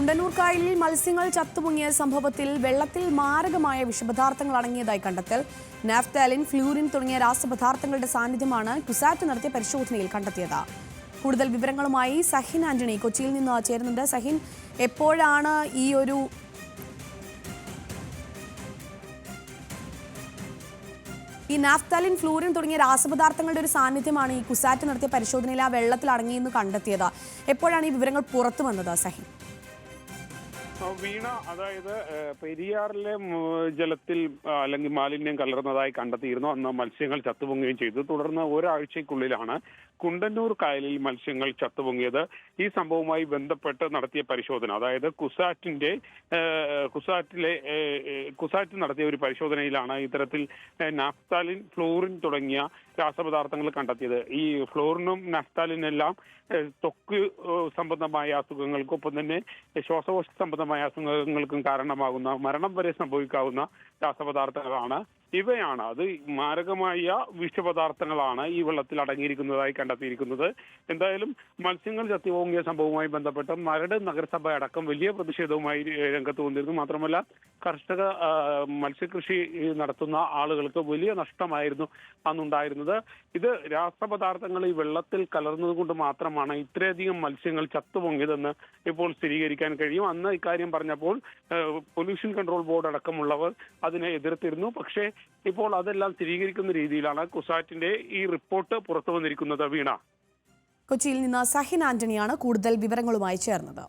കുണ്ടന്നൂർ കായലിൽ മത്സ്യങ്ങൾ ചത്തുപൊങ്ങിയ സംഭവത്തിൽ വെള്ളത്തിൽ മാരകമായ വിഷപദാർത്ഥങ്ങൾ അടങ്ങിയതായി കണ്ടെത്തൽ. നാഫ്താലിൻ, ഫ്ലൂറിൻ തുടങ്ങിയ രാസപദാർത്ഥങ്ങളുടെ സാന്നിധ്യമാണ് കുസാറ്റ് നടത്തിയ പരിശോധനയിൽ കണ്ടെത്തിയത്. കൂടുതൽ വിവരങ്ങളുമായി സഹിൻ ആന്റണി കൊച്ചിയിൽ നിന്ന് ചേരുന്നുണ്ട്. സഹിൻ, എപ്പോഴാണ് ഈ നാഫ്താലിൻ, ഫ്ലൂറിൻ തുടങ്ങിയ രാസപദാർത്ഥങ്ങളുടെ ഒരു സാന്നിധ്യമാണ് ഈ കുസാറ്റ് നടത്തിയ പരിശോധനയിൽ ആ വെള്ളത്തിൽ അടങ്ങിയെന്ന് കണ്ടെത്തിയത്? എപ്പോഴാണ് ഈ വിവരങ്ങൾ പുറത്തു വന്നത് സഹിൻ? വീണ, അതായത് പെരിയാറിലെ ജലത്തിൽ അല്ലെങ്കിൽ മാലിന്യം കലർന്നതായി കണ്ടെത്തിയിരുന്നു. അന്ന് മത്സ്യങ്ങൾ ചത്തുപൊങ്ങുകയും ചെയ്തു. തുടർന്ന് ഒരാഴ്ചയ്ക്കുള്ളിലാണ് കുണ്ടന്നൂർ കായലിൽ മത്സ്യങ്ങൾ ചത്തുപൊങ്ങിയത്. ഈ സംഭവവുമായി ബന്ധപ്പെട്ട് നടത്തിയ പരിശോധന, അതായത് കുസാറ്റ് നടത്തിയ ഒരു പരിശോധനയിലാണ് ഇത്തരത്തിൽ നാഫ്താലിൻ, ഫ്ലൂറിൻ തുടങ്ങിയ രാസപദാർത്ഥങ്ങൾ കണ്ടെത്തിയത്. ഈ ഫ്ലൂറിനും നാഫ്താലിനെല്ലാം ത്വക്ക് സംബന്ധമായ അസുഖങ്ങൾക്കൊപ്പം തന്നെ ശ്വാസകോശ സംബന്ധമായ അസുഖങ്ങൾക്കും കാരണമാകുന്ന, മരണം വരെ സംഭവിക്കാവുന്ന രാസപദാർത്ഥങ്ങളാണ്. ഇവയാണ്, അത് മാരകമായ വിഷപദാർത്ഥങ്ങളാണ് ഈ വെള്ളത്തിൽ അടങ്ങിയിരിക്കുന്നതായി കണ്ടെത്തിയിരിക്കുന്നത്. എന്തായാലും മത്സ്യങ്ങൾ ചത്തുപൊങ്ങിയ സംഭവവുമായി ബന്ധപ്പെട്ട് മരട് നഗരസഭ അടക്കം വലിയ പ്രതിഷേധവുമായി രംഗത്ത് വന്നിരുന്നു. മാത്രമല്ല, കർഷക മത്സ്യകൃഷി നടത്തുന്ന ആളുകൾക്ക് വലിയ നഷ്ടമായിരുന്നു അന്നുണ്ടായിരുന്നത്. ഇത് രാസപദാർത്ഥങ്ങൾ ഈ വെള്ളത്തിൽ കലർന്നത് കൊണ്ട് മാത്രമാണ് ഇത്രയധികം മത്സ്യങ്ങൾ ചത്തുപൊങ്ങിയതെന്ന് ഇപ്പോൾ സ്ഥിരീകരിക്കാൻ കഴിയും. അന്ന് ഇക്കാര്യം പറഞ്ഞപ്പോൾ പൊല്യൂഷൻ കൺട്രോൾ ബോർഡ് അടക്കമുള്ളവർ അതിനെ എതിർത്തിരുന്നു. പക്ഷേ ഇപ്പോൾ അതെല്ലാം സ്ഥിരീകരിക്കുന്ന രീതിയിലാണ് കുസാറ്റിന്റെ ഈ റിപ്പോർട്ട് പുറത്തു വന്നിരിക്കുന്നത്. വീണ, കൊച്ചിയിൽ നിന്ന് സഹിൻ ആന്റണിയാണ് കൂടുതൽ വിവരങ്ങളുമായി ചേർന്നത്.